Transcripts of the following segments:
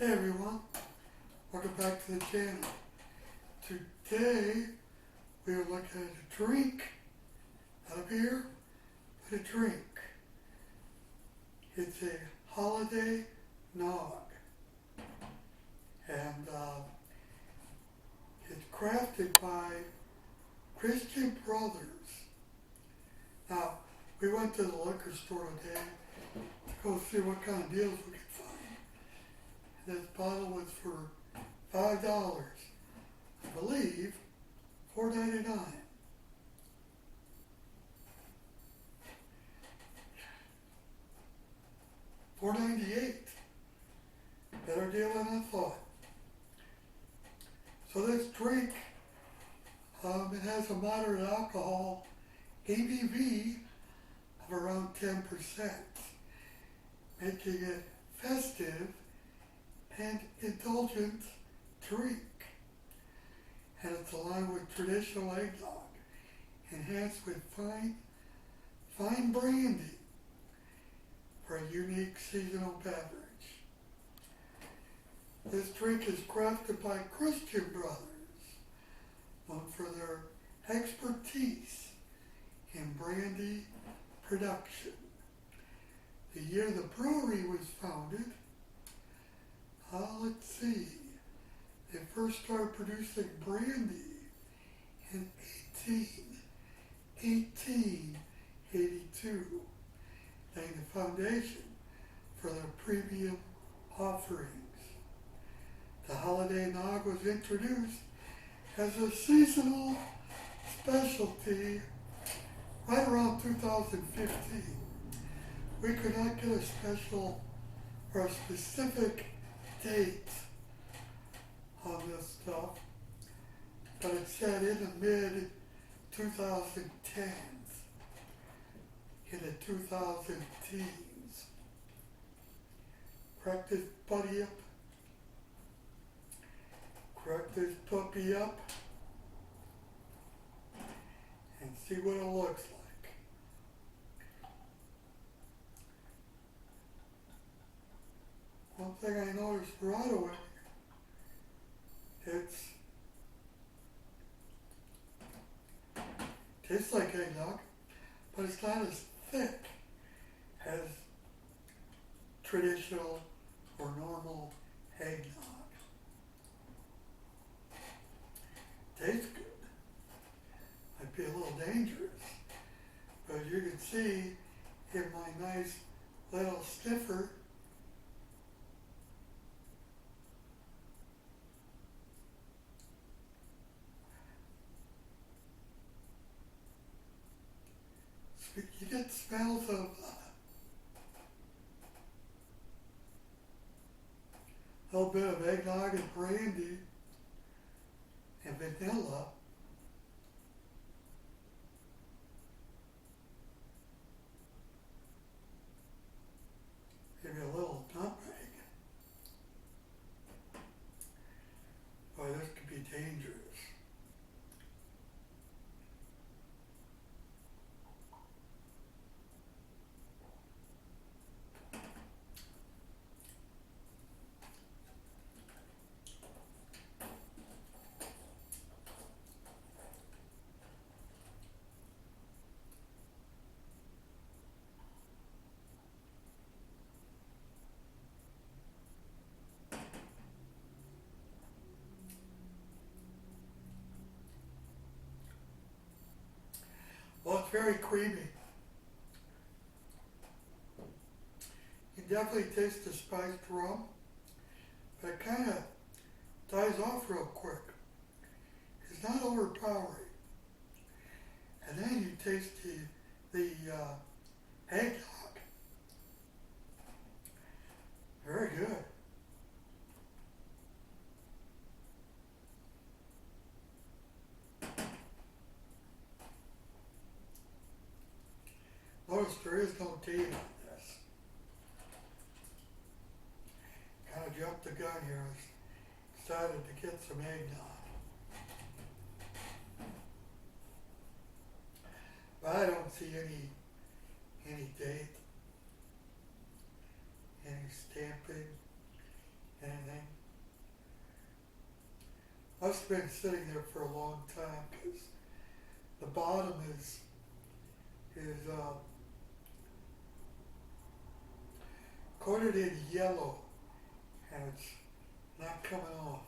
Hey everyone, welcome back to the channel. Today we are looking at a drink, not a beer, but a drink. It's a holiday nog, and it's crafted by Christian Brothers. Now, we went to the liquor store today to go see what kind of deals we could find. And this bottle was for $5, I believe, $4.99. $4.98. Better deal than I thought. So this drink, it has a moderate alcohol ABV of around 10%, making it festive and indulgent drink. And it's aligned with traditional eggnog, enhanced with fine brandy for a unique seasonal beverage. This drink is crafted by Christian Brothers, known for their expertise in brandy production. The year the brewery was founded, let's see, they first started producing brandy in 1882, laying the foundation for their premium offerings. The Holiday Nog was introduced as a seasonal specialty right around 2015. We could not get a special or a specific date on this stuff, but it said in the mid 2010s, in the 2010s. Crack this buddy up, crack this puppy up, and see what it looks like. One thing I noticed right away, tastes like eggnog, but it's not as thick as traditional or normal eggnog. Tastes good. Might be a little dangerous, but as you can see in my nice little sniffer, you get smells of a little bit of eggnog and brandy and vanilla. Maybe a little nutmeg. Boy, this could be dangerous. Well, it's very creamy. You definitely taste the spiced rum, but it kind of dies off real quick. It's not overpowering. And then you taste the eggnog. Very good. Notice there is no date on this. Kind of jumped the gun here. I was excited to get some eggnog. But I don't see any date, any stamping, anything must have been sitting there for a long time because the bottom is coated in yellow and it's not coming off.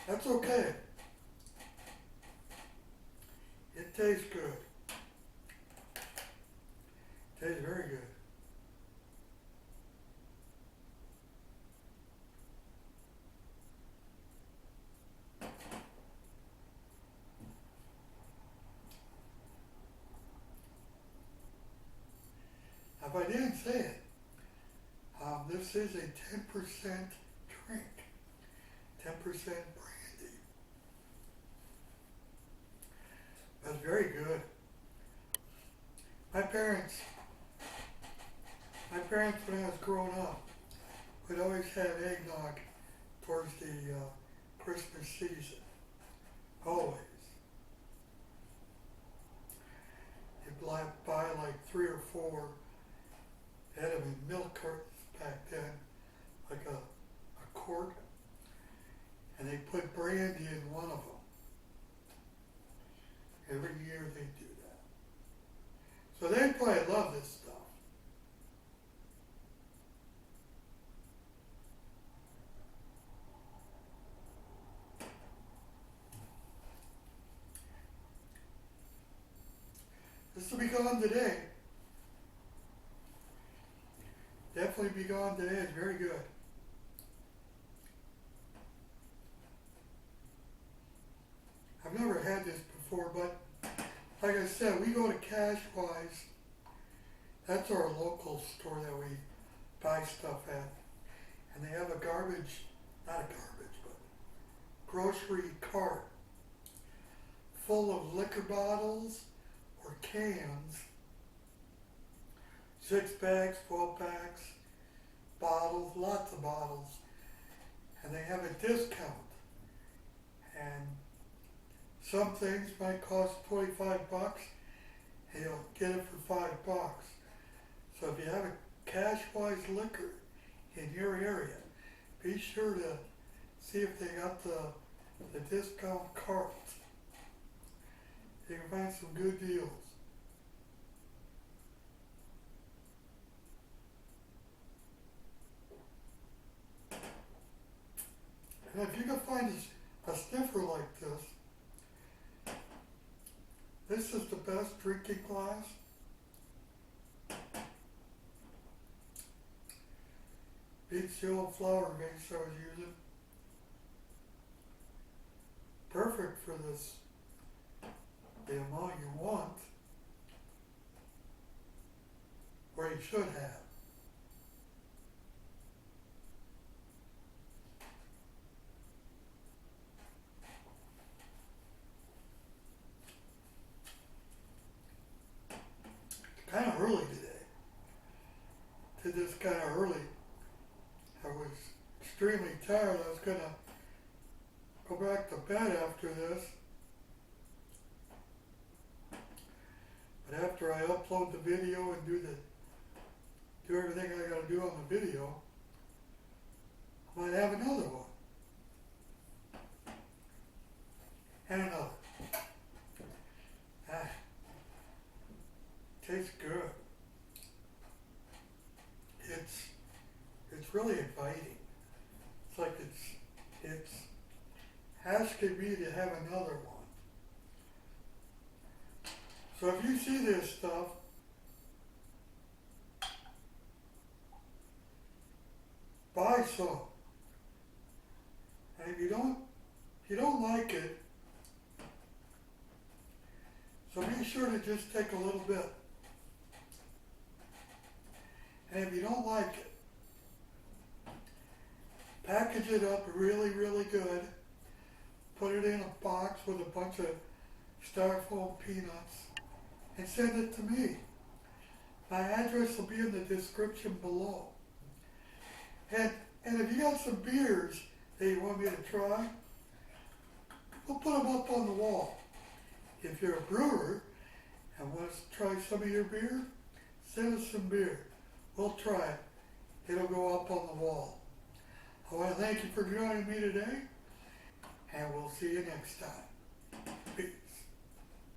That's okay. It tastes good. Tastes very good. If I didn't say it, this is a 10% drink, 10% brandy. That's very good. My parents, when I was growing up, would always have eggnog towards the Christmas season. Always. You'd buy like 3 or 4. They had them in milk cartons back then, like a quart, and they put brandy in one of them. Every year they do that. So they probably love this stuff. This will be gone today. Definitely be gone today. It's very good. I've never had this before, but like I said, we go to Cashwise. That's our local store that we buy stuff at. And they have a garbage, not a garbage, but grocery cart full of liquor bottles or cans, 6 packs, 12 packs, bottles, lots of bottles, and they have a discount. And some things might cost $25, and you'll get it for $5. So if you have a Cashwise liquor in your area, be sure to see if they got the discount cart. You can find some good deals. And if you can find a sniffer like this is the best drinking glass. Beats the old flower vase I was using. Perfect for this, the amount you want, or you should have. Kind of early today. Did this kind of early. I was extremely tired. I was going to go back to bed after this. But after I upload the video and do everything I got to do on the video, I might have another one. And another. Tastes good. It's really inviting. It's like it's asking me to have another one. So if you see this stuff, buy some. And if you don't like it, so be sure to just take a little bit. And if you don't like it, package it up really, really good. Put it in a box with a bunch of styrofoam peanuts and send it to me. My address will be in the description below. And if you got some beers that you want me to try, we'll put them up on the wall. If you're a brewer and want to try some of your beer, send us some beer. We'll try it. It'll go up on the wall. I want to thank you for joining me today, and we'll see you next time.